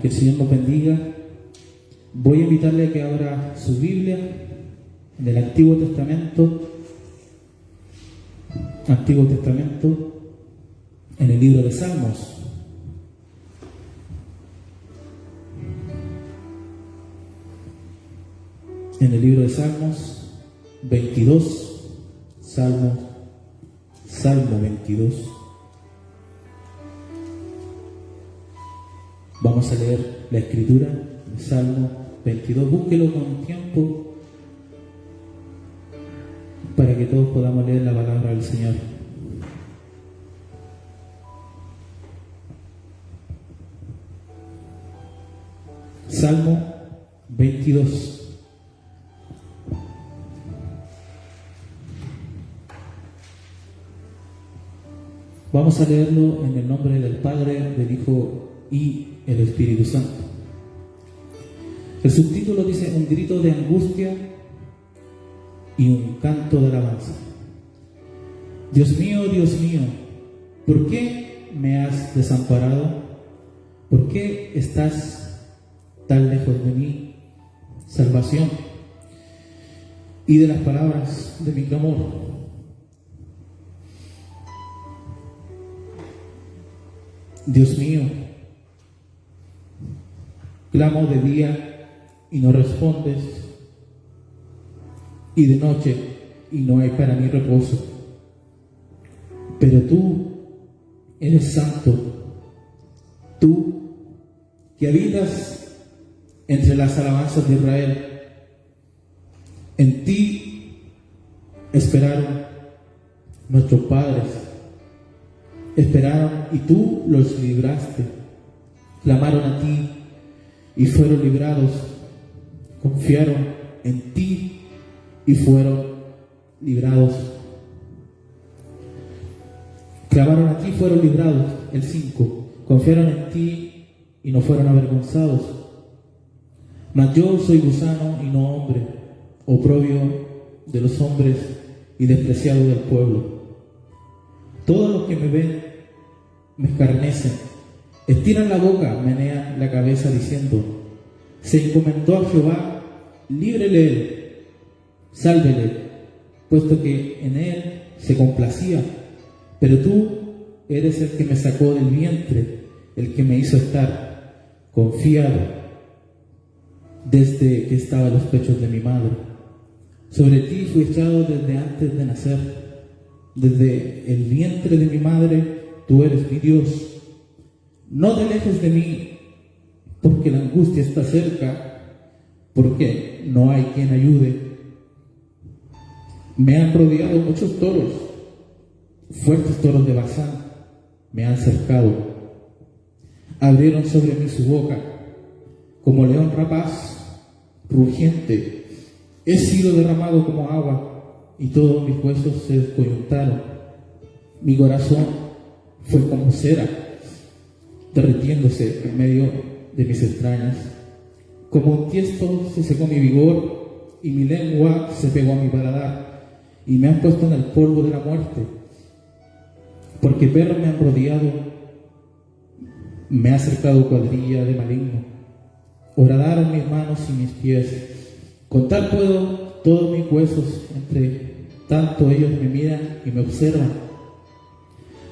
Que el Señor nos bendiga. Voy a invitarle a que abra su Biblia en el Antiguo Testamento, en el libro de Salmos. En el libro de Salmos 22, Salmo 22. Vamos a leer la escritura de Salmo 22. Búsquelo con tiempo para que todos podamos leer la palabra del Señor. Salmo 22. Vamos a leerlo en el nombre del Padre, del Hijo y el Espíritu Santo. El subtítulo dice: un grito de angustia y un canto de alabanza. Dios mío, ¿por qué me has desamparado? ¿Por qué estás tan lejos de mi salvación y de las palabras de mi clamor? Dios mío, clamo de día y no respondes, y de noche y no hay para mí reposo. Pero tú eres santo, tú que habitas entre las alabanzas de Israel. En ti esperaron nuestros padres, esperaron y tú los libraste. Clamaron a ti y fueron librados. Confiaron en ti y fueron librados. Clamaron a ti y fueron librados. El 5. Confiaron en ti y no fueron avergonzados. Mas yo soy gusano y no hombre, oprobio de los hombres y despreciado del pueblo. Todos los que me ven me escarnecen, estiran la boca, menean la cabeza diciendo: se encomendó a Jehová, líbrele él, sálvele, puesto que en él se complacía. Pero tú eres el que me sacó del vientre, el que me hizo estar confiado desde que estaba en los pechos de mi madre. Sobre ti fui echado desde antes de nacer, desde el vientre de mi madre. Tú eres mi Dios. No te alejes de mí, porque la angustia está cerca, porque no hay quien ayude. Me han rodeado muchos toros, fuertes toros de Basán me han cercado. Abrieron sobre mí su boca, como león rapaz, rugiente. He sido derramado como agua, y todos mis huesos se descoyuntaron. Mi corazón fue como cera, derritiéndose en medio de mis entrañas. Como un tiesto se secó mi vigor, y mi lengua se pegó a mi paladar, y me han puesto en el polvo de la muerte. Porque perros me han rodeado, me ha cercado cuadrilla de maligno. Horadaron mis manos y mis pies. Contar puedo todos mis huesos, entre tanto ellos me miran y me observan.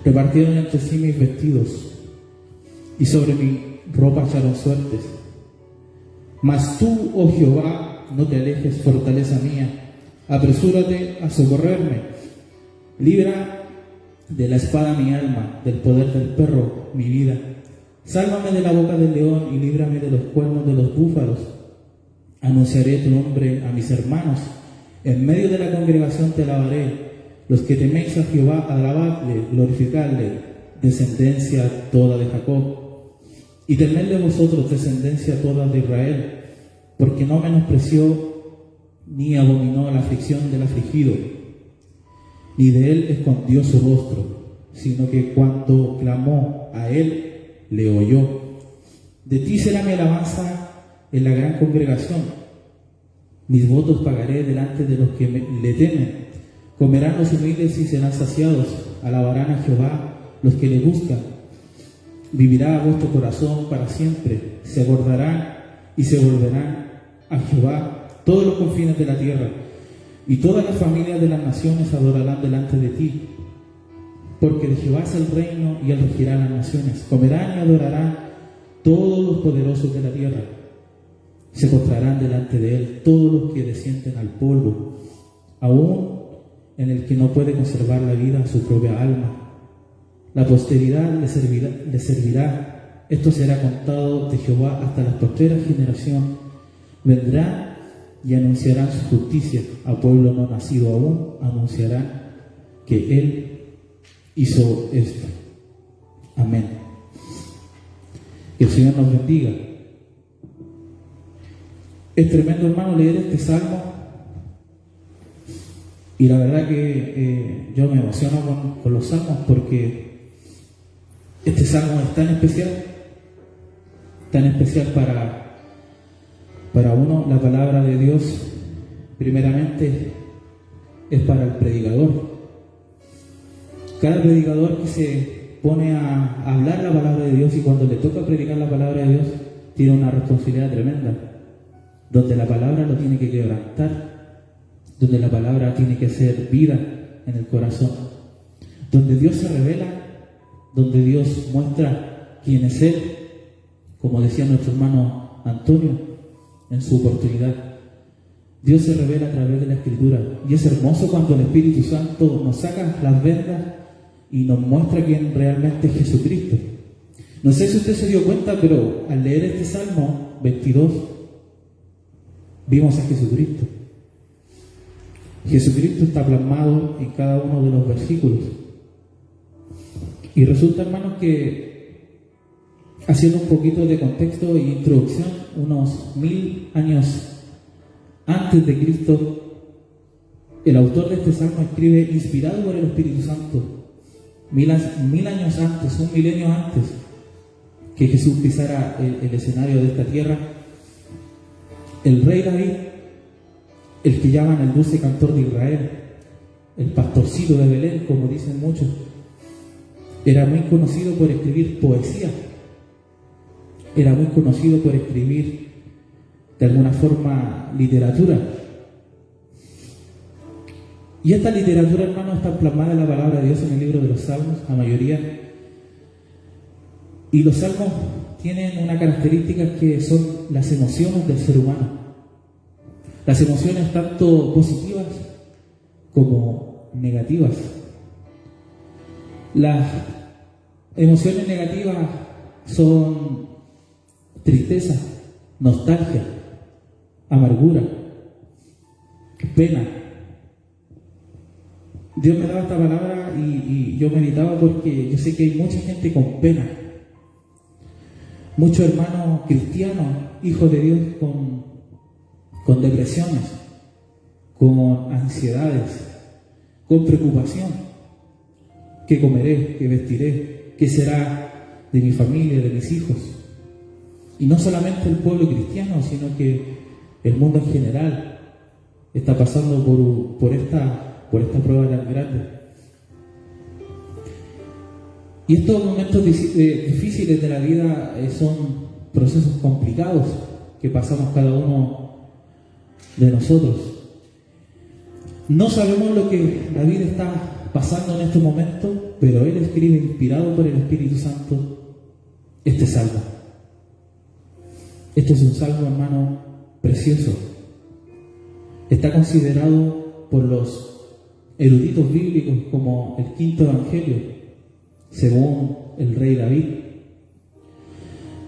Repartieron entre sí mis vestidos, y sobre mi ropa echaron suertes. Mas tú, oh Jehová, no te alejes, fortaleza mía. Apresúrate a socorrerme. Libra de la espada mi alma, del poder del perro mi vida. Sálvame de la boca del león y líbrame de los cuernos de los búfalos. Anunciaré tu nombre a mis hermanos. En medio de la congregación te alabaré. Los que teméis a Jehová, alabadle, glorificadle, descendencia toda de Jacob. Y temedle vosotros, descendencia toda de Israel, porque no menospreció ni abominó la aflicción del afligido, ni de él escondió su rostro, sino que cuando clamó a él, le oyó. De ti será mi alabanza en la gran congregación. Mis votos pagaré delante de los que le temen. Comerán los humildes y serán saciados. Alabarán a Jehová los que le buscan. Vivirá vuestro corazón para siempre. Se acordarán y se volverán a Jehová todos los confines de la tierra, y todas las familias de las naciones adorarán delante de ti. Porque de Jehová es el reino, y él regirá las naciones. Comerán y adorarán todos los poderosos de la tierra. Se postrarán delante de él todos los que descienden al polvo, aún en el que no puede conservar la vida su propia alma. La posteridad le servirá. Esto será contado de Jehová hasta la postrera generación. Vendrán y anunciarán su justicia. A pueblo no nacido aún anunciarán que él hizo esto. Amén. Que el Señor nos bendiga. Es tremendo, hermano, leer este salmo. Y la verdad que yo me emociono con los salmos, porque este salmo es tan especial para uno. La palabra de Dios, primeramente, es para el predicador. Cada predicador que se pone a hablar la palabra de Dios, y cuando le toca predicar la palabra de Dios, tiene una responsabilidad tremenda, donde la palabra lo tiene que quebrantar, donde la palabra tiene que hacer vida en el corazón, donde Dios se revela, donde Dios muestra quién es Él, como decía nuestro hermano Antonio en su oportunidad. Dios se revela a través de la Escritura, y es hermoso cuando el Espíritu Santo nos saca las vendas y nos muestra quién realmente es Jesucristo. No sé si usted se dio cuenta, pero al leer este Salmo 22 vimos a Jesucristo. Jesucristo está plasmado en cada uno de los versículos. Y resulta, hermanos, que haciendo un poquito de contexto e introducción, unos 1000 años antes de Cristo, el autor de este salmo escribe inspirado por el Espíritu Santo. Mil años antes, un milenio antes que Jesús pisara el escenario de esta tierra, el rey David, el que llaman el dulce cantor de Israel, el pastorcito de Belén, como dicen muchos, era muy conocido por escribir poesía, era muy conocido por escribir de alguna forma literatura. Y esta literatura, hermano, está plasmada en la palabra de Dios en el libro de los Salmos, la mayoría. Y los salmos tienen una característica que son las emociones del ser humano. Las emociones tanto positivas como negativas. Las emociones negativas son tristeza, nostalgia, amargura, pena. Dios me daba esta palabra y yo meditaba, porque yo sé que hay mucha gente con pena, muchos hermanos cristianos, hijos de Dios, con depresiones, con ansiedades, con preocupación. ¿Qué comeré? ¿Qué vestiré? ¿Qué será de mi familia, de mis hijos? Y no solamente el pueblo cristiano, sino que el mundo en general está pasando por esta prueba tan grande. Y estos momentos difíciles de la vida son procesos complicados que pasamos cada uno de nosotros. No sabemos lo que David está pasando en este momento, pero él escribe, inspirado por el Espíritu Santo, este salmo. Este es un salmo, hermano, precioso. Está considerado por los eruditos bíblicos como el quinto evangelio, según el rey David.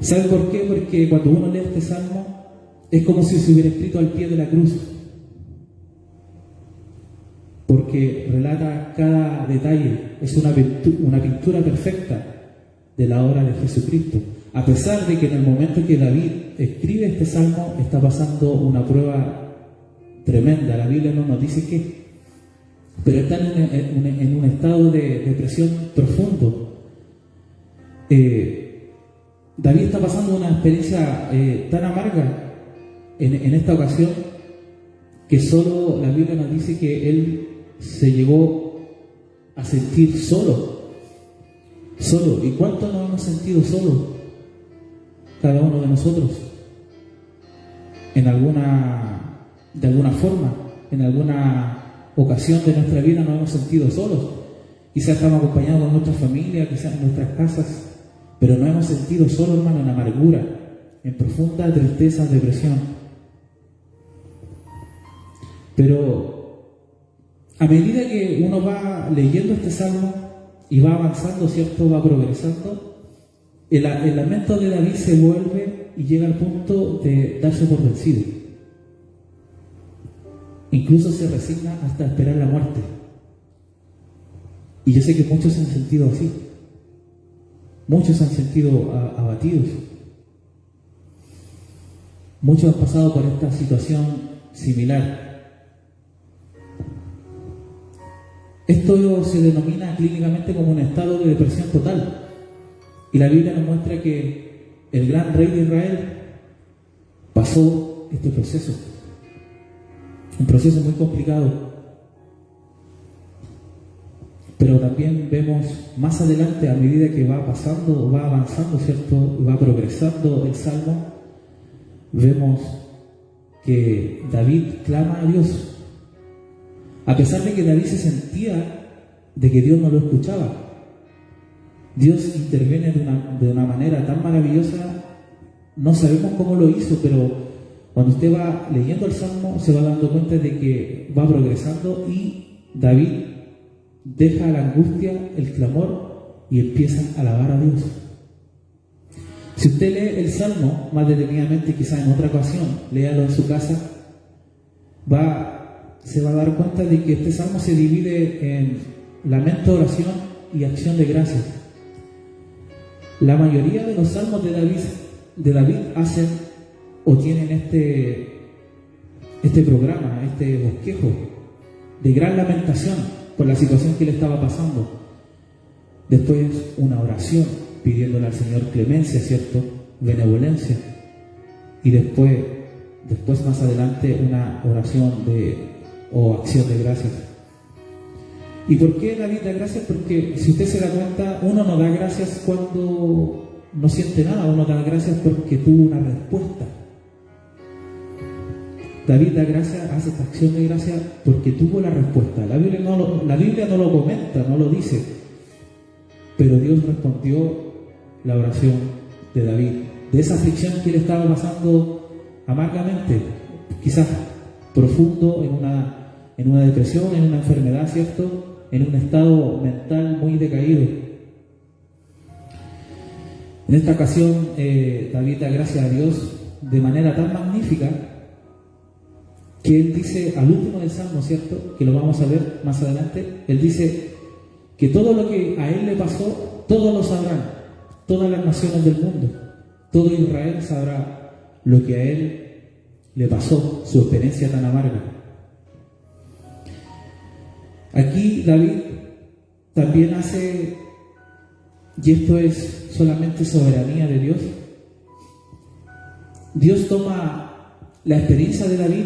¿Sabe por qué? Porque cuando uno lee este salmo, es como si se hubiera escrito al pie de la cruz, porque relata cada detalle. Es una pintura perfecta de la obra de Jesucristo, a pesar de que en el momento que David escribe este salmo está pasando una prueba tremenda. La Biblia no nos dice qué, pero está en un estado de depresión profundo. David está pasando una experiencia tan amarga en esta ocasión, que solo la Biblia nos dice que él se llegó a sentir solo, solo. ¿Y cuánto nos hemos sentido solos? Cada uno de nosotros. De alguna forma, en alguna ocasión de nuestra vida nos hemos sentido solos. Quizás estamos acompañados con nuestra familia, quizás en nuestras casas, pero nos hemos sentido solos, hermano, en amargura, en profunda tristeza, depresión. Pero a medida que uno va leyendo este salmo y va avanzando, ¿cierto? Va progresando, el lamento de David se vuelve y llega al punto de darse por vencido. Incluso se resigna hasta esperar la muerte. Y yo sé que muchos se han sentido así. Muchos se han sentido abatidos. Muchos han pasado por esta situación similar. Esto se denomina clínicamente como un estado de depresión total. Y la Biblia nos muestra que el gran rey de Israel pasó este proceso. Un proceso muy complicado. Pero también vemos más adelante, a medida que va pasando, va avanzando, ¿cierto? Va progresando el Salmo, vemos que David clama a Dios. A pesar de que David se sentía de que Dios no lo escuchaba, Dios interviene de una manera tan maravillosa. No sabemos cómo lo hizo, pero cuando usted va leyendo el Salmo se va dando cuenta de que va progresando y David deja la angustia, el clamor y empiezan a alabar a Dios. Si usted lee el Salmo más detenidamente, quizás en otra ocasión, léalo en su casa, se va a dar cuenta de que este Salmo se divide en lamento, oración y acción de gracias. La mayoría de los salmos de David hacen o tienen este programa, este bosquejo de gran lamentación por la situación que le estaba pasando. Después una oración pidiéndole al Señor clemencia, ¿cierto? Benevolencia. Y después más adelante una oración o acción de gracias. ¿Y por qué David da gracias? Porque si usted se da cuenta, uno no da gracias cuando no siente nada, uno da gracias porque tuvo una respuesta. David da gracias, hace esta acción de gracia porque tuvo la respuesta. La Biblia no lo comenta, no lo dice, pero Dios respondió la oración de David, de esa aflicción que él estaba pasando amargamente, quizás profundo, en una depresión, en una enfermedad, ¿cierto? En un estado mental muy decaído. En esta ocasión, David da gracias a Dios de manera tan magnífica que él dice al último del Salmo, ¿cierto? Que lo vamos a ver más adelante. Él dice que todo lo que a él le pasó, todos lo sabrán, todas las naciones del mundo, todo Israel sabrá lo que a él le pasó, su experiencia tan amarga. Aquí David también hace, y esto es solamente soberanía de Dios, Dios toma la experiencia de David,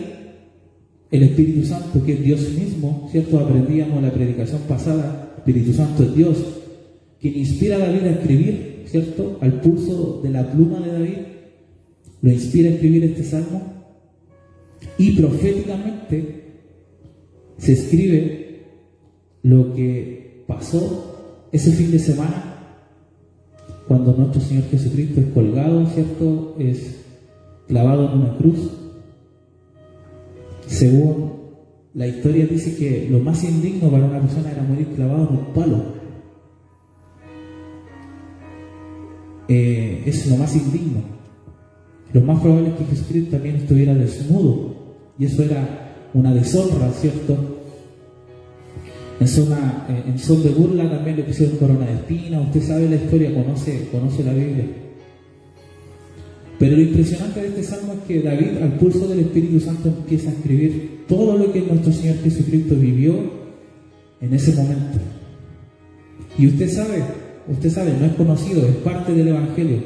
el Espíritu Santo, que es Dios mismo, ¿cierto? Aprendíamos en la predicación pasada, el Espíritu Santo es Dios, quien inspira a David a escribir, ¿cierto? Al pulso de la pluma de David, lo inspira a escribir este salmo, y proféticamente se escribe lo que pasó ese fin de semana cuando nuestro Señor Jesucristo es colgado, ¿cierto? Es clavado en una cruz. Según la historia dice que lo más indigno para una persona era morir clavado en un palo. Es lo más indigno. Lo más probable es que Jesucristo también estuviera desnudo, y eso era una deshonra, ¿cierto? En son de burla también le pusieron corona de espinas. Usted sabe la historia, conoce la Biblia. Pero lo impresionante de este salmo es que David, al pulso del Espíritu Santo, empieza a escribir todo lo que nuestro Señor Jesucristo vivió en ese momento. Y usted sabe, no es conocido, es parte del Evangelio.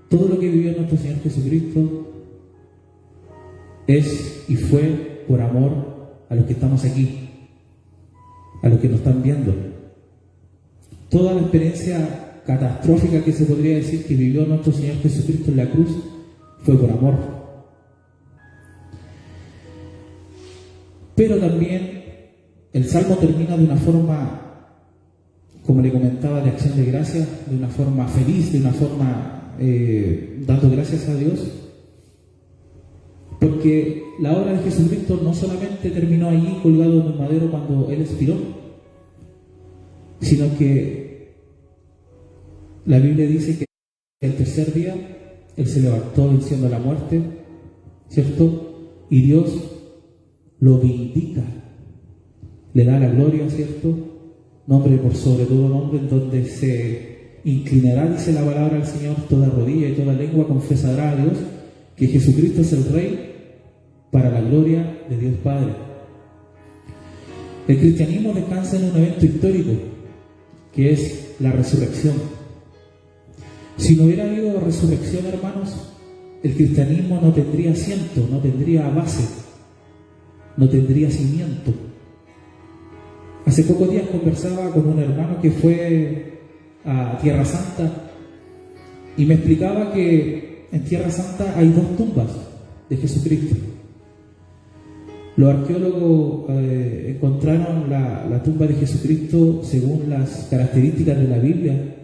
Todo lo que vivió nuestro Señor Jesucristo es y fue por amor a los que estamos aquí, a los que nos están viendo. toda la experiencia catastrófica que se podría decir que vivió nuestro Señor Jesucristo en la cruz fue por amor. Pero también el Salmo termina de una forma, como le comentaba, de acción de gracias, de una forma feliz, de una forma dando gracias a Dios, porque la obra de Jesucristo no solamente terminó allí colgado en un madero cuando Él expiró, sino que la Biblia dice que el tercer día Él se levantó venciendo la muerte, ¿cierto? Y Dios lo vindica, le da la gloria, ¿cierto? Nombre por sobre todo nombre, en donde se inclinará, dice la palabra del Señor, toda rodilla y toda lengua confesará a Dios que Jesucristo es el Rey, para la gloria de Dios Padre. El cristianismo descansa en un evento histórico, que es la resurrección. Si no hubiera habido resurrección, hermanos, el cristianismo no tendría asiento, no tendría base, no tendría cimiento. Hace pocos días conversaba con un hermano que fue a Tierra Santa y me explicaba que en Tierra Santa hay 2 tumbas de Jesucristo. Los arqueólogos encontraron la tumba de Jesucristo según las características de la Biblia,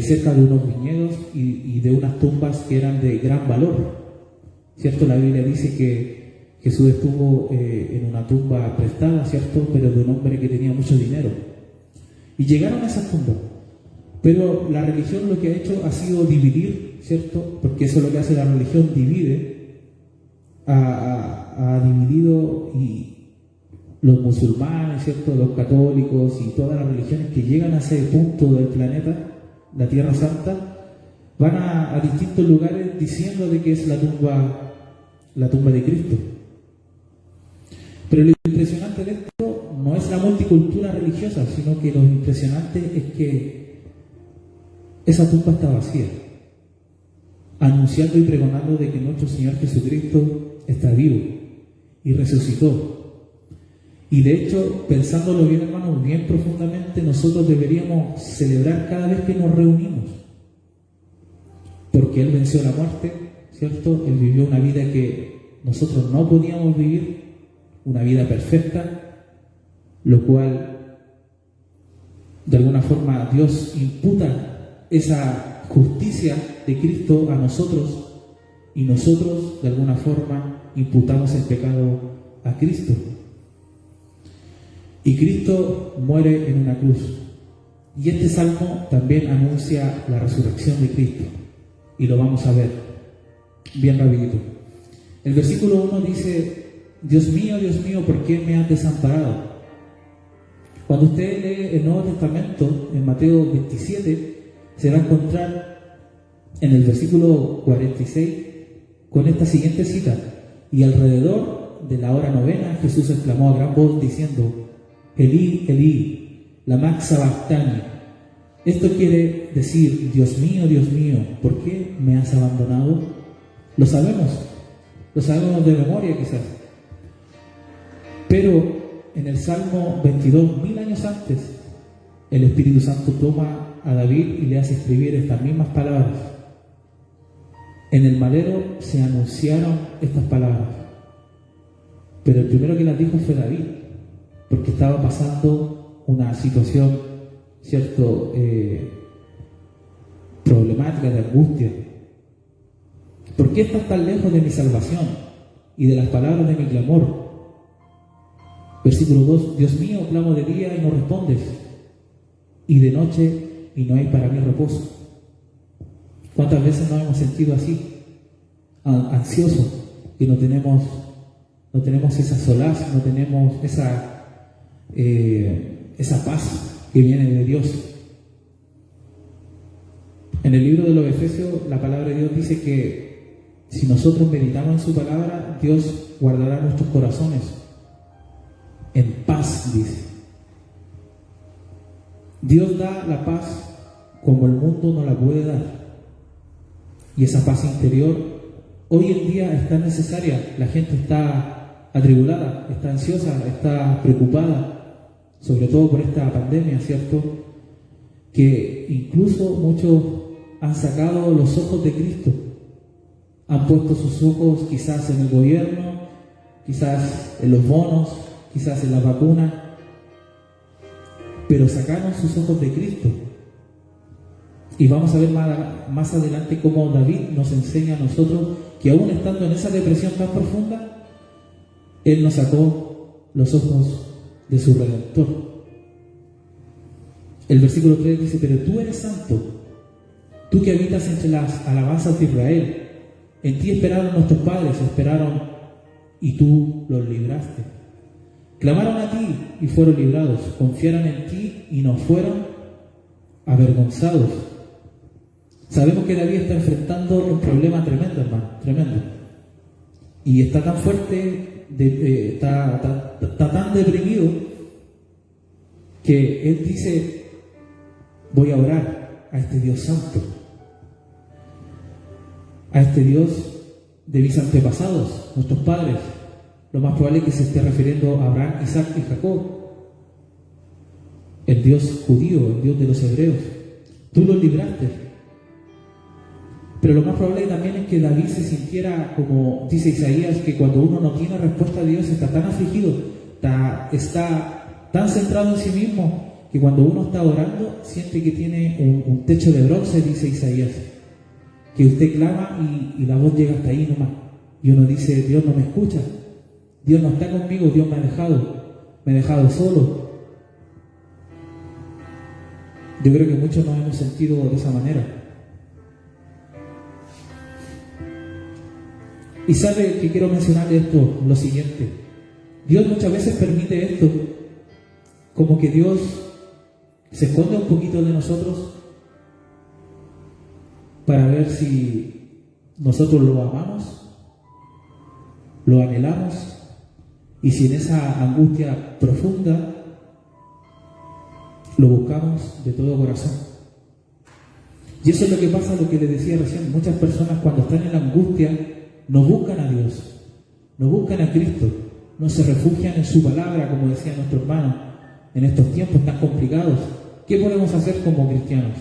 cerca de unos viñedos y de unas tumbas que eran de gran valor, ¿cierto? La Biblia dice que Jesús estuvo en una tumba prestada, ¿cierto? Pero de un hombre que tenía mucho dinero. Y llegaron a esas tumbas. Pero la religión lo que ha hecho ha sido dividir, ¿cierto? Porque eso es lo que hace la religión, divide. Ha dividido, y los musulmanes, ¿cierto? Los católicos y todas las religiones que llegan a ese punto del planeta, la Tierra Santa, van a distintos lugares diciendo de que es la tumba de Cristo. Pero lo impresionante de esto no es la multicultura religiosa, sino que lo impresionante es que esa tumba está vacía, anunciando y pregonando de que nuestro Señor Jesucristo está vivo y resucitó. Y de hecho, pensándolo bien, hermanos, bien profundamente, nosotros deberíamos celebrar cada vez que nos reunimos, porque Él venció la muerte, ¿cierto? Él vivió una vida que nosotros no podíamos vivir, una vida perfecta, lo cual de alguna forma Dios imputa esa justicia de Cristo a nosotros, y nosotros de alguna forma imputamos el pecado a Cristo. Y Cristo muere en una cruz. Y este salmo también anuncia la resurrección de Cristo, y lo vamos a ver bien rapidito. El versículo 1 dice: Dios mío, ¿por qué me has desamparado? Cuando usted lee el Nuevo Testamento, en Mateo 27, se va a encontrar en el versículo 46 con esta siguiente cita: y alrededor de la hora novena Jesús exclamó a gran voz diciendo: Elí, Elí, lama sabactani. Esto quiere decir: Dios mío, ¿por qué me has abandonado? Lo sabemos de memoria quizás. Pero en el Salmo 22, 1000 años antes, el Espíritu Santo toma a David y le hace escribir estas mismas palabras. En el madero se anunciaron estas palabras, pero el primero que las dijo fue David, porque estaba pasando una situación, ¿cierto?, problemática, de angustia. ¿Por qué estás tan lejos de mi salvación y de las palabras de mi clamor? Versículo 2: Dios mío, clamo de día y no respondes, y de noche y no hay para mí reposo. ¿Cuántas veces nos hemos sentido así, ansiosos, que no tenemos esa solaz, no tenemos esa paz que viene de Dios? En el libro de los Efesios, la palabra de Dios dice que si nosotros meditamos en su palabra, Dios guardará nuestros corazones en paz, dice. Dios da la paz como el mundo no la puede dar. Y esa paz interior hoy en día está necesaria. La gente está atribulada, está ansiosa, está preocupada, sobre todo por esta pandemia, ¿cierto? que incluso muchos han sacado los ojos de Cristo, han puesto sus ojos quizás en el gobierno, quizás en los bonos, quizás en la vacuna, pero sacaron sus ojos de Cristo. Y vamos a ver más adelante cómo David nos enseña a nosotros que aún estando en esa depresión tan profunda, Él nos sacó los ojos de su Redentor. El versículo 3 dice: pero tú eres santo, tú que habitas entre las alabanzas de Israel. En ti esperaron nuestros padres, esperaron y tú los libraste. Clamaron a ti y fueron librados, confiaron en ti y no fueron avergonzados. Sabemos que David está enfrentando un problema tremendo, hermano, tremendo. Y está tan fuerte, está tan deprimido, que él dice: voy a orar a este Dios santo, a este Dios de mis antepasados, nuestros padres. Lo más probable es que se esté refiriendo a Abraham, Isaac y Jacob, el Dios judío, el Dios de los hebreos. Tú los libraste. Pero lo más probable también es que David se sintiera, como dice Isaías, que cuando uno no tiene respuesta a Dios está tan afligido, está tan centrado en sí mismo, que cuando uno está orando siente que tiene un techo de bronce, dice Isaías, que usted clama y la voz llega hasta ahí nomás, y uno dice: Dios no me escucha, Dios no está conmigo, Dios me ha dejado solo. Yo creo que muchos nos hemos sentido de esa manera. Y sabe que quiero mencionarle esto, lo siguiente: Dios muchas veces permite esto, como que Dios se esconde un poquito de nosotros para ver si nosotros lo amamos, lo anhelamos, y si en esa angustia profunda lo buscamos de todo corazón. Y eso es lo que pasa, lo que le decía recién: muchas personas cuando están en la angustia no buscan a Dios, no buscan a Cristo, no se refugian en su palabra, como decía nuestro hermano. En estos tiempos tan complicados, ¿qué podemos hacer como cristianos?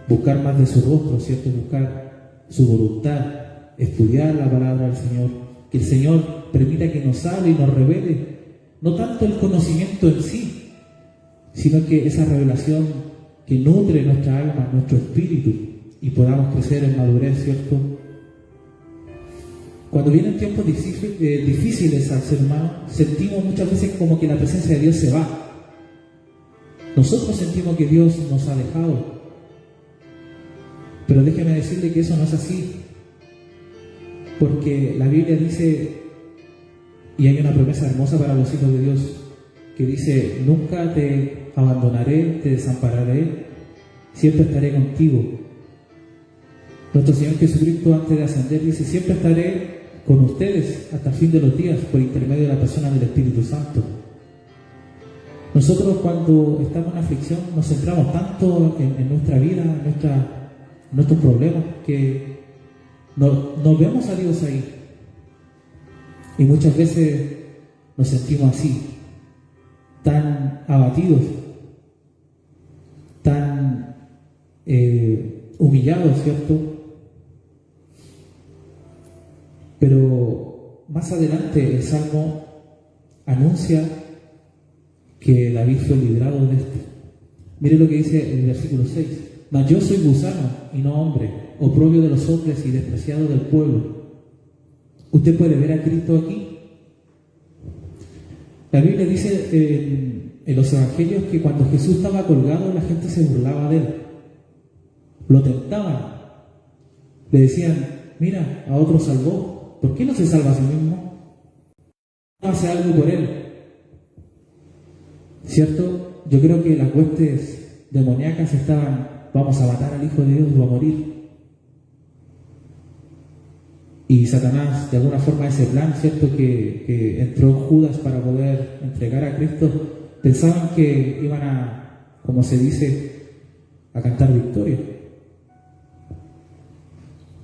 Buscar más de su rostro, ¿cierto? Buscar su voluntad, estudiar la palabra del Señor, que el Señor permita que nos hable y nos revele, no tanto el conocimiento en sí, sino que esa revelación que nutre nuestra alma, nuestro espíritu, y podamos crecer en madurez, ¿cierto? Cuando vienen tiempos difíciles al ser humano, sentimos muchas veces como que la presencia de Dios se va. Nosotros sentimos que Dios nos ha dejado. Pero déjeme decirle que eso no es así. Porque la Biblia dice, y hay una promesa hermosa para los hijos de Dios, que dice: nunca te abandonaré, te desampararé, siempre estaré contigo. Nuestro Señor Jesucristo, antes de ascender, dice: siempre estaré con ustedes hasta el fin de los días, por intermedio de la persona del Espíritu Santo. Nosotros, cuando estamos en aflicción, nos centramos tanto en nuestra vida, en nuestros problemas, que no vemos a Dios ahí. Y muchas veces nos sentimos así, tan abatidos, tan humillados, ¿cierto? Pero más adelante el Salmo anuncia que David fue librado de esto. Mire lo que dice el versículo 6: mas yo soy gusano y no hombre, oprobio de los hombres y despreciado del pueblo. ¿Usted puede ver a Cristo aquí? La Biblia dice en los evangelios que cuando Jesús estaba colgado, la gente se burlaba de él, lo tentaban, le decían: mira, a otro salvó, ¿por qué no se salva a sí mismo? No hace algo por él, ¿cierto? Yo creo que las huestes demoníacas estaban: vamos a matar al Hijo de Dios, va a morir. Y Satanás, de alguna forma, ese plan, ¿cierto?, que entró Judas para poder entregar a Cristo, pensaban que iban a, como se dice, a cantar victoria.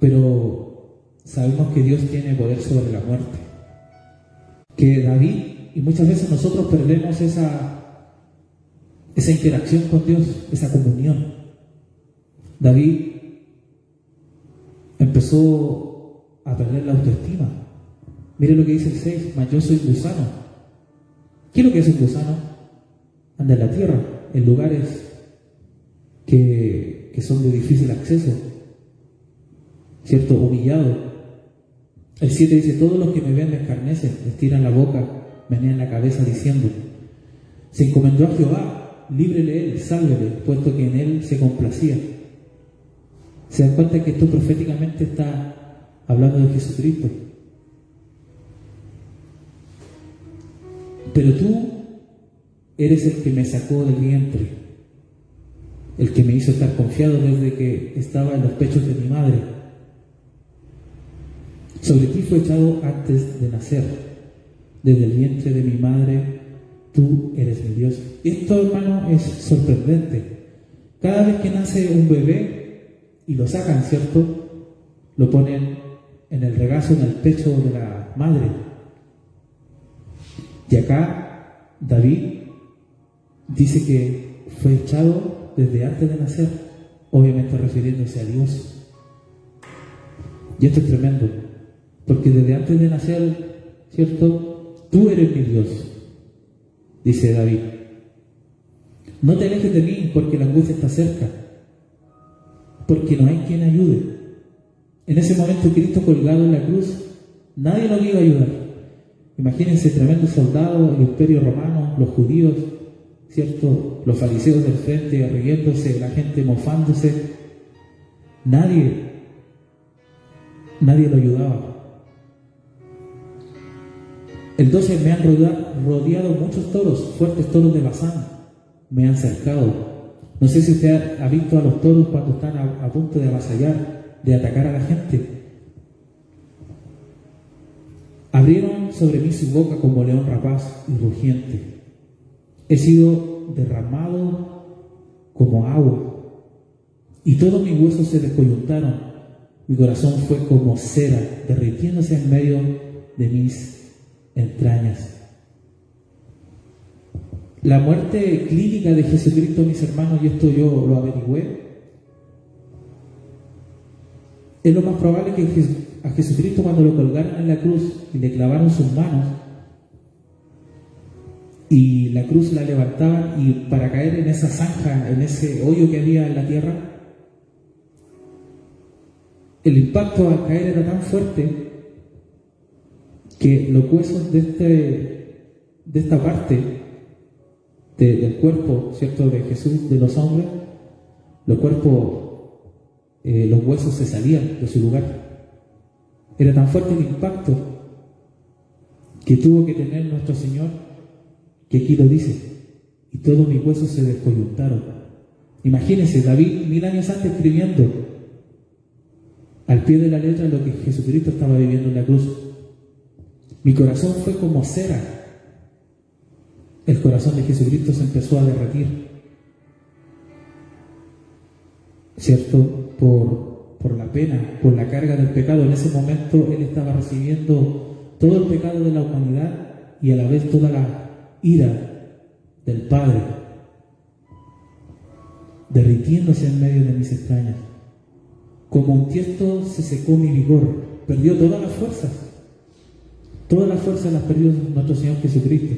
Pero sabemos que Dios tiene poder sobre la muerte. Que David, y muchas veces nosotros perdemos esa interacción con Dios, esa comunión. David empezó a perder la autoestima. Mire lo que dice el 6, mas yo soy gusano. ¿Qué es lo que es un gusano? Anda en la tierra, en lugares que son de difícil acceso, ¿cierto? Humillado. El 7 dice, todos los que me ven me escarnecen, estiran la boca, menean la cabeza diciendo, se encomendó a Jehová, líbrele él, sálvele, puesto que en él se complacía. Se dan cuenta que esto proféticamente está hablando de Jesucristo. Pero tú eres el que me sacó del vientre, el que me hizo estar confiado desde que estaba en los pechos de mi madre. Sobre ti fue echado antes de nacer, desde el vientre de mi madre, tú eres mi Dios. Esto, hermano, es sorprendente. Cada vez que nace un bebé y lo sacan, ¿cierto? Lo ponen en el regazo, en el pecho de la madre. Y acá David dice que fue echado desde antes de nacer, obviamente refiriéndose a Dios. Y esto es tremendo, porque desde antes de nacer, ¿cierto? Tú eres mi Dios, dice David. No te alejes de mí porque la angustia está cerca, porque no hay quien ayude. En ese momento Cristo colgado en la cruz, nadie lo iba a ayudar. Imagínense, tremendos soldados, el imperio romano, los judíos, ¿cierto? Los fariseos del frente riéndose, la gente mofándose. Nadie lo ayudaba. El 12, me han rodeado muchos toros, fuertes toros de Basán, me han cercado. No sé si usted ha visto a los toros cuando están a punto de avasallar, de atacar a la gente. Abrieron sobre mí su boca como león rapaz y rugiente. He sido derramado como agua, y todos mis huesos se descoyuntaron. Mi corazón fue como cera, derritiéndose en medio de mis entrañas. La muerte clínica de Jesucristo, mis hermanos, y esto yo lo averigüé, es lo más probable que a Jesucristo, cuando lo colgaron en la cruz y le clavaron sus manos y la cruz la levantaban, y para caer en esa zanja, en ese hoyo que había en la tierra, el impacto al caer era tan fuerte que los huesos de esta parte del cuerpo, ¿cierto?, de Jesús, de los hombres, los huesos se salían de su lugar. Era tan fuerte el impacto que tuvo que tener nuestro Señor, que aquí lo dice, y todos mis huesos se descoyuntaron. Imagínense, David 1000 años antes escribiendo al pie de la letra lo que Jesucristo estaba viviendo en la cruz. Mi corazón fue como cera. El corazón de Jesucristo se empezó a derretir, ¿cierto? Por la pena, por la carga del pecado. En ese momento Él estaba recibiendo todo el pecado de la humanidad y a la vez toda la ira del Padre, derritiéndose en medio de mis entrañas. Como un tiesto se secó mi vigor, perdió todas las fuerzas. Todas las fuerzas las perdió nuestro Señor Jesucristo.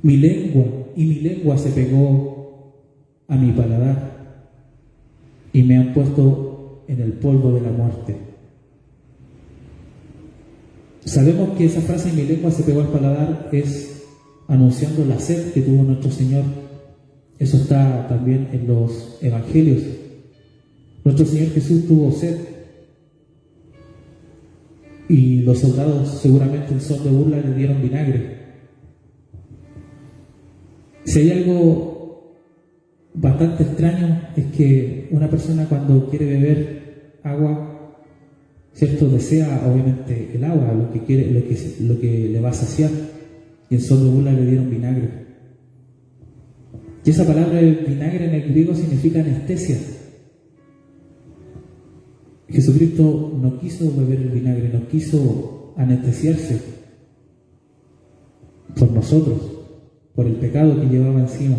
Mi lengua se pegó a mi paladar y me han puesto en el polvo de la muerte. Sabemos que esa frase, mi lengua se pegó al paladar, es anunciando la sed que tuvo nuestro Señor. Eso está también en los evangelios. Nuestro Señor Jesús tuvo sed y los soldados, seguramente en son de burla, le dieron vinagre. Si hay algo bastante extraño, es que una persona, cuando quiere beber agua, ¿cierto?, desea obviamente el agua, lo que le va a saciar, y en son de burla le dieron vinagre. Y esa palabra vinagre en el griego significa anestesia. Jesucristo no quiso beber el vinagre, no quiso anestesiarse por nosotros. por el pecado que llevaba encima.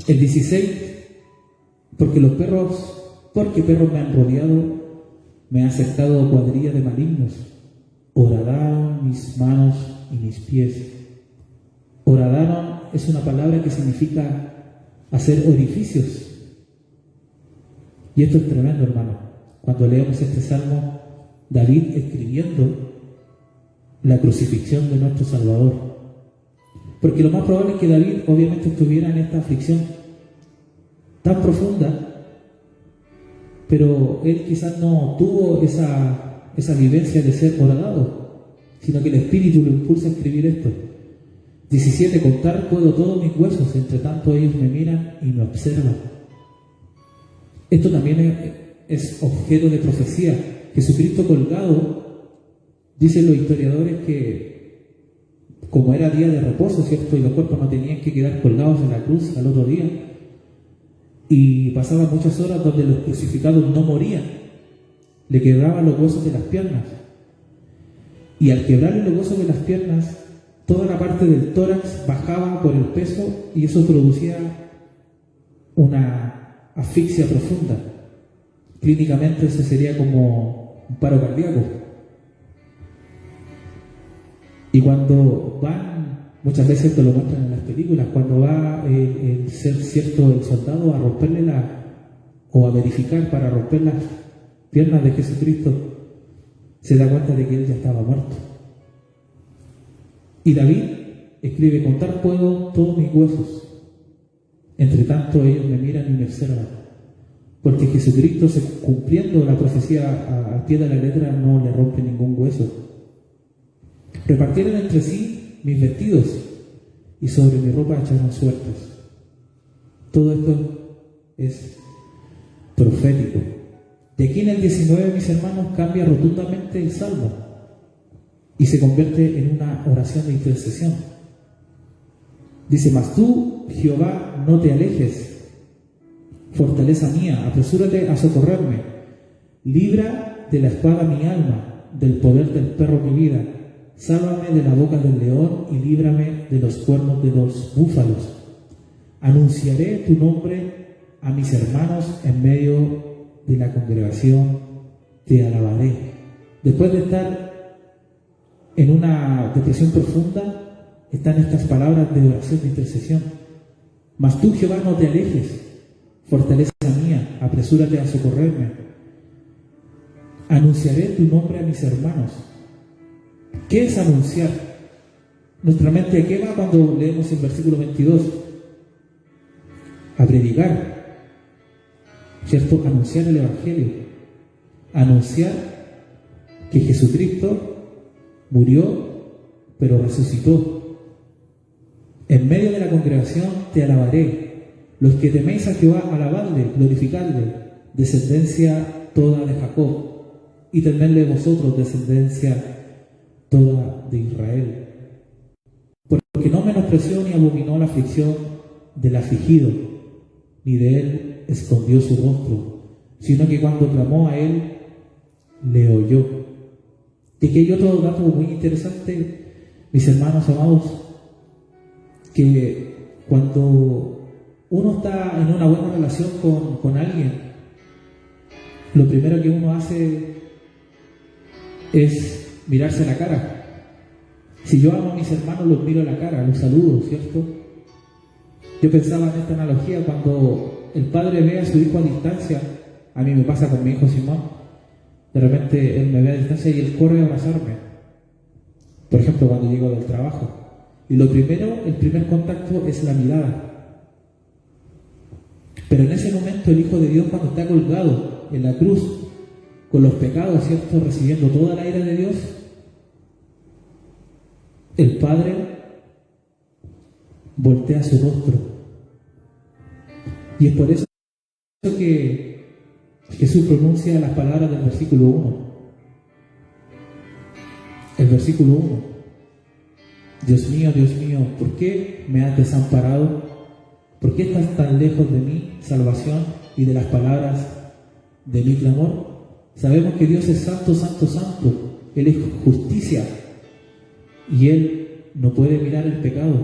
El 16, porque perros me han rodeado, me han aceptado cuadrilla de malignos, horadaron mis manos y mis pies. Horadaron es una palabra que significa hacer orificios. Y esto es tremendo, hermano. Cuando leemos este salmo, David escribiendo la crucifixión de nuestro Salvador. Porque lo más probable es que David obviamente estuviera en esta aflicción tan profunda, pero él quizás no tuvo esa vivencia de ser horadado, sino que el Espíritu lo impulsa a escribir esto. 17, contar puedo todos mis huesos, entre tanto ellos me miran y me observan. Esto también es objeto de profecía. Jesucristo colgado, dicen los historiadores que como era día de reposo, ¿cierto? Y los cuerpos no tenían que quedar colgados en la cruz al otro día. Y pasaban muchas horas donde los crucificados no morían. Le quebraban los huesos de las piernas. Y al quebrarle los huesos de las piernas, toda la parte del tórax bajaba por el peso y eso producía una asfixia profunda. Clínicamente eso sería como un paro cardíaco. Y cuando van, muchas veces te lo muestran en las películas, cuando va el soldado a romperle o a verificar para romper las piernas de Jesucristo, se da cuenta de que él ya estaba muerto. Y David escribe, contar puedo todos mis huesos, entre tanto ellos me miran y me observan. Porque Jesucristo, cumpliendo la profecía al pie de la letra, no le rompe ningún hueso. Repartieron entre sí mis vestidos y sobre mi ropa echaron suertes. Todo esto es profético. De aquí en el 19, mis hermanos, cambia rotundamente el salmo y se convierte en una oración de intercesión. Dice, mas tú, Jehová, no te alejes, fortaleza mía, apresúrate a socorrerme, libra de la espada mi alma, del poder del perro mi vida, sálvame de la boca del león y líbrame de los cuernos de los búfalos. Anunciaré tu nombre a mis hermanos en medio de la congregación, te alabaré. Después de estar en una depresión profunda, están estas palabras de oración de intercesión. Mas tú, Jehová, no te alejes, fortaleza mía, apresúrate a socorrerme. Anunciaré tu nombre a mis hermanos. ¿Qué es anunciar? Nuestra mente, ¿a qué va cuando leemos el versículo 22? A predicar, ¿cierto? Anunciar el Evangelio. Anunciar que Jesucristo murió, pero resucitó. En medio de la congregación te alabaré. Los que teméis a Jehová, alabadle, glorificadle, descendencia toda de Jacob, y temedle vosotros, descendencia toda de Israel. Porque no menospreció ni abominó la aflicción del afligido, ni de él escondió su rostro, sino que cuando clamó a él, le oyó. Y que hay otro dato muy interesante, mis hermanos amados, que cuando uno está en una buena relación con alguien, lo primero que uno hace es mirarse a la cara. Si yo amo a mis hermanos, los miro a la cara, los saludo, ¿cierto? Yo pensaba en esta analogía cuando el padre ve a su hijo a distancia. A mí me pasa con mi hijo Simón. De repente él me ve a distancia y él corre a abrazarme. Por ejemplo, cuando llego del trabajo. Y el primer contacto es la mirada. Pero en ese momento el Hijo de Dios, cuando está colgado en la cruz, con los pecados, ¿cierto?, recibiendo toda la ira de Dios, el Padre voltea su rostro. Y es por eso que Jesús pronuncia las palabras del versículo 1. El versículo 1. Dios mío, ¿por qué me has desamparado? ¿Por qué estás tan lejos de mi salvación y de las palabras de mi clamor? Sabemos que Dios es santo, santo, santo. Él es justicia. Y Él no puede mirar el pecado.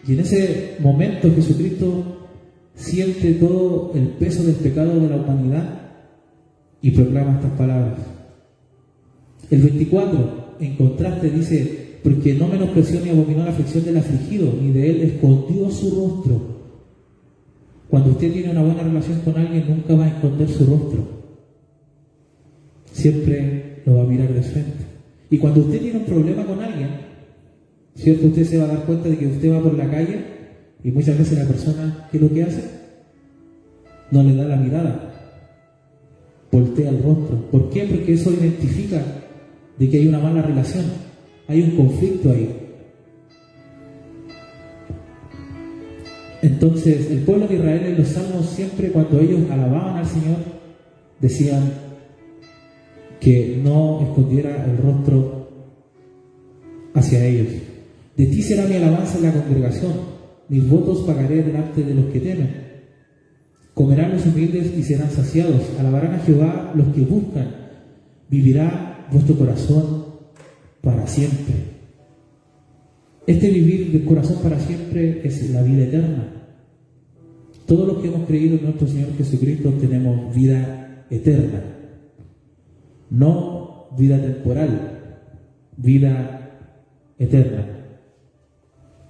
Y en ese momento Jesucristo siente todo el peso del pecado de la humanidad y proclama estas palabras. El 24, en contraste, dice: porque no menospreció ni abominó la aflicción del afligido, ni de él escondió su rostro. Cuando usted tiene una buena relación con alguien, nunca va a esconder su rostro. Siempre lo va a mirar de frente. Y cuando usted tiene un problema con alguien, ¿cierto? Usted se va a dar cuenta de que usted va por la calle y muchas veces la persona, ¿qué es lo que hace? No le da la mirada, voltea el rostro. ¿Por qué? Porque eso identifica de que hay una mala relación, hay un conflicto ahí. Entonces, el pueblo de Israel en los salmos, siempre cuando ellos alababan al Señor, decían que no escondiera el rostro hacia ellos. De ti será mi alabanza en la congregación, mis votos pagaré delante de los que temen. Comerán los humildes y serán saciados, alabarán a Jehová los que buscan, vivirá vuestro corazón para siempre. Este vivir del corazón para siempre es la vida eterna. Todos los que hemos creído en nuestro Señor Jesucristo tenemos vida eterna, no vida temporal, vida eterna.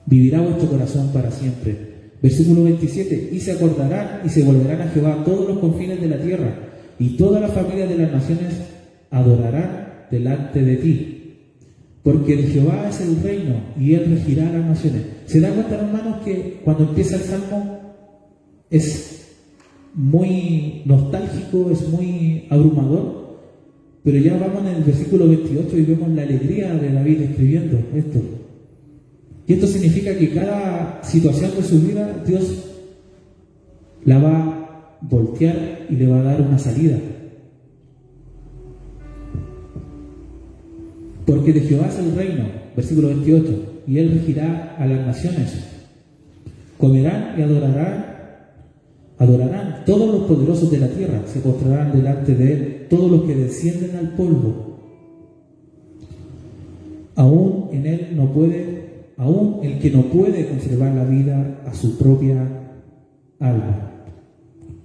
Vivirá vuestro corazón para siempre. Versículo 27, y se acordarán y se volverán a Jehová todos los confines de la tierra, y toda la familia de las naciones adorarán delante de ti. Porque de Jehová es el reino, y él regirá las naciones. ¿Se da cuenta, hermanos, que cuando empieza el Salmo es muy nostálgico, es muy abrumador? Pero ya vamos en el versículo 28 y vemos la alegría de David escribiendo esto. Y esto significa que cada situación de su vida, Dios la va a voltear y le va a dar una salida. Porque de Jehová es el reino, versículo 28, y él regirá a las naciones. Comerán y adorarán todos los poderosos de la tierra, se postrarán delante de él todos los que descienden al polvo. Aún el que no puede conservar la vida a su propia alma.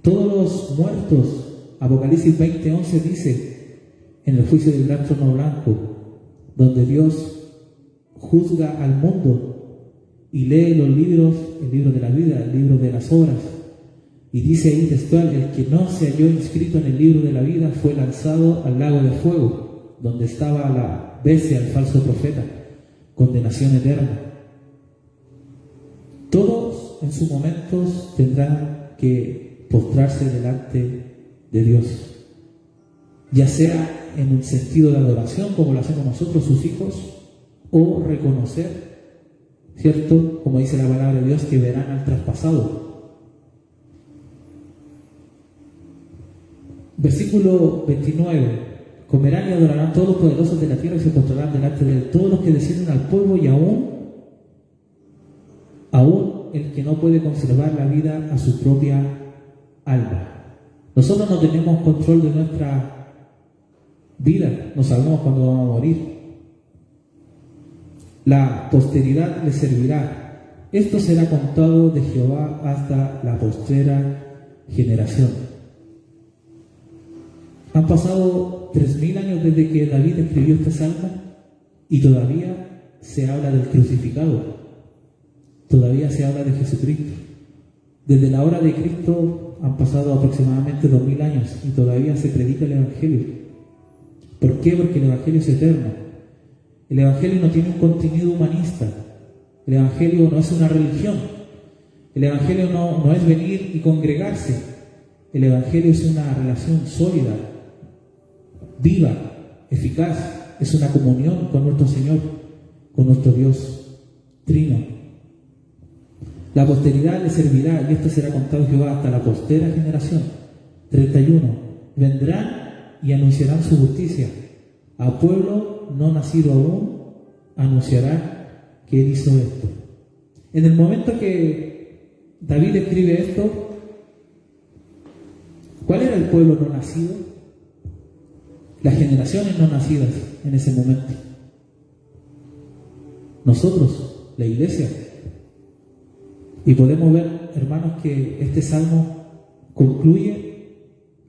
Todos los muertos, Apocalipsis 20:11 dice, en el juicio del gran trono blanco, donde Dios juzga al mundo y lee los libros, el libro de la vida, el libro de las obras, y dice ahí textual: el que no se halló inscrito en el libro de la vida fue lanzado al lago de fuego, donde estaba la bestia, el falso profeta, condenación eterna. Todos en sus momentos tendrán que postrarse delante de Dios, ya sea en un sentido de adoración, como lo hacemos nosotros, sus hijos, o reconocer, ¿cierto? Como dice la palabra de Dios, que verán al traspasado. Versículo 29: comerán y adorarán todos los poderosos de la tierra y se postrarán delante de él todos los que descienden al polvo, y aún el que no puede conservar la vida a su propia alma. Nosotros no tenemos control de nuestra vida, no sabemos cuándo vamos a morir. La posteridad le servirá. Esto será contado de Jehová hasta la postrera generación. Han pasado 3000 años desde que David escribió este salmo y todavía se habla del crucificado, todavía se habla de Jesucristo. Desde la hora de Cristo han pasado aproximadamente 2000 años y todavía se predica el Evangelio. ¿Por qué? Porque el Evangelio es eterno. El Evangelio no tiene un contenido humanista. El Evangelio no es una religión. El Evangelio no es venir y congregarse. El Evangelio es una relación sólida, viva, eficaz. Es una comunión con nuestro Señor, con nuestro Dios Trino. La posteridad le servirá, y esto será contado a Jehová hasta la postera generación. 31. Vendrán y anunciarán su justicia. A pueblo no nacido aún anunciará que él hizo esto. En el momento que David escribe esto, ¿cuál era el pueblo no nacido? Las generaciones no nacidas en ese momento. nosotros, la iglesia. Y podemos ver, hermanos, que este salmo concluye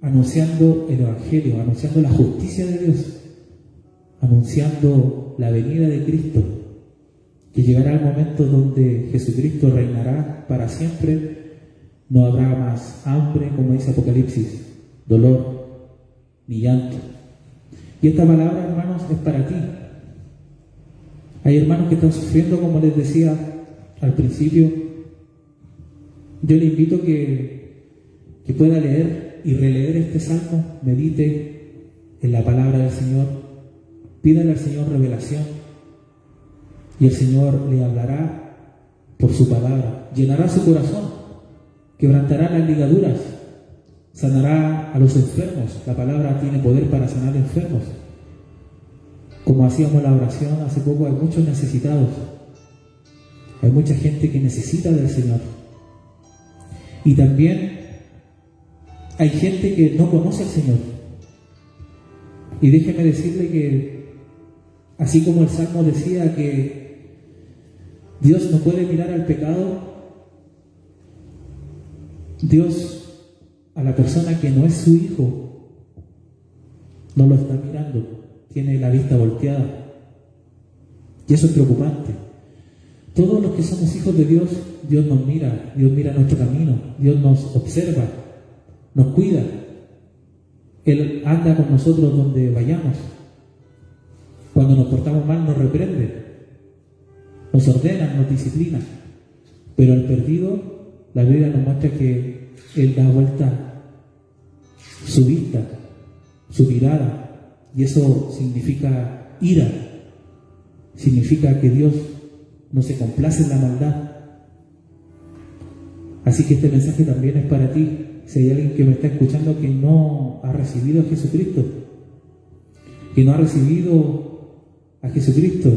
anunciando el Evangelio, anunciando la justicia de Dios, anunciando la venida de Cristo, que llegará el momento donde Jesucristo reinará para siempre. No habrá más hambre, como dice Apocalipsis, dolor ni llanto. Y esta palabra, hermanos, es para ti. Hay hermanos que están sufriendo, como les decía al principio. Yo le invito que pueda leer y releer este salmo, medite en la palabra del Señor, pídale al Señor revelación y el Señor le hablará por su palabra, llenará su corazón, quebrantará las ligaduras, sanará a los enfermos. La palabra tiene poder para sanar enfermos. Como hacíamos la oración hace poco, hay muchos necesitados, hay mucha gente que necesita del Señor. Y también hay gente que no conoce al Señor. Y déjeme decirle que, así como el Salmo decía que Dios no puede mirar al pecado, Dios a la persona que no es su hijo no lo está mirando, tiene la vista volteada. Y eso es preocupante. Todos los que somos hijos de Dios, Dios nos mira, Dios mira nuestro camino, Dios nos observa, nos cuida. Él anda con nosotros donde vayamos. Cuando nos portamos mal nos reprende, nos ordena, nos disciplina. Pero al perdido, la Biblia nos muestra que Él da vuelta su vista, su mirada, y eso significa ira, significa que Dios no se complace en la maldad. Así que este mensaje también es para ti. Si hay alguien que me está escuchando que no ha recibido a Jesucristo, que no ha recibido a Jesucristo,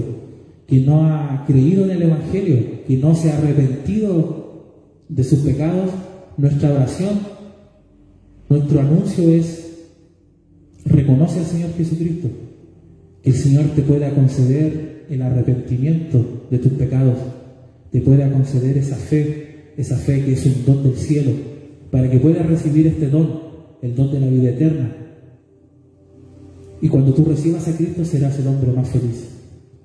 que no ha creído en el Evangelio, que no se ha arrepentido de sus pecados, nuestra oración, nuestro anuncio es: reconoce al Señor Jesucristo, que el Señor te pueda conceder el arrepentimiento de tus pecados, te pueda conceder esa fe que es un don del cielo, para que puedas recibir este don, el don de la vida eterna. Y cuando tú recibas a Cristo, serás el hombre más feliz,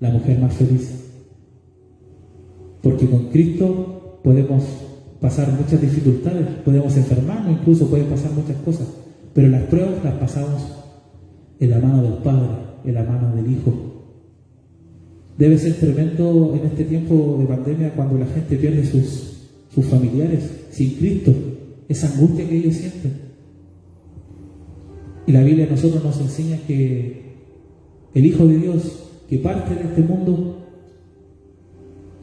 la mujer más feliz, porque con Cristo podemos pasar muchas dificultades, podemos enfermarnos, incluso pueden pasar muchas cosas, pero las pruebas las pasamos en la mano del Padre, en la mano del Hijo. Debe ser tremendo en este tiempo de pandemia cuando la gente pierde sus familiares sin Cristo, esa angustia que ellos sienten. Y la Biblia a nosotros nos enseña que el Hijo de Dios, que parte de este mundo,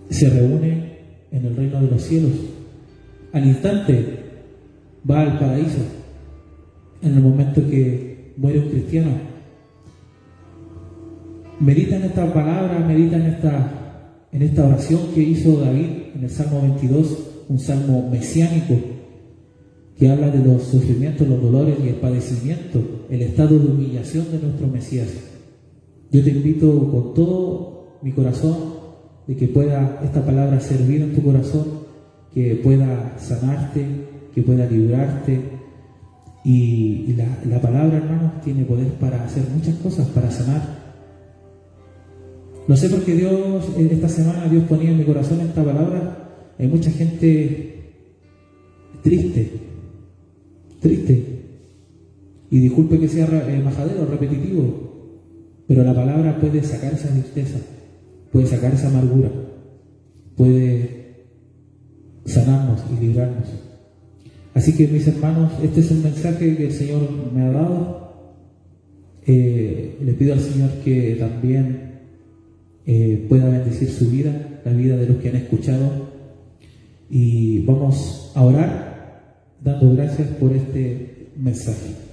se reúne en el reino de los cielos. Al instante va al paraíso, en el momento que muere un cristiano. Medita en esta palabra, medita en esta oración que hizo David en el Salmo 22, un salmo mesiánico que habla de los sufrimientos, los dolores y el padecimiento, el estado de humillación de nuestro Mesías. Yo te invito con todo mi corazón de que pueda esta palabra servir en tu corazón, que pueda sanarte, que pueda librarte. Y la palabra, hermanos, tiene poder para hacer muchas cosas, para sanar. No sé por qué Dios, esta semana Dios ponía en mi corazón esta palabra. Hay mucha gente triste. Y disculpe que sea majadero, repetitivo, pero la palabra puede sacar esa tristeza, puede sacar esa amargura, puede sanarnos y librarnos. Así que, mis hermanos, este es el mensaje que el Señor me ha dado. Le pido al Señor que también pueda bendecir su vida, la vida de los que han escuchado, y vamos a orar dando gracias por este mensaje.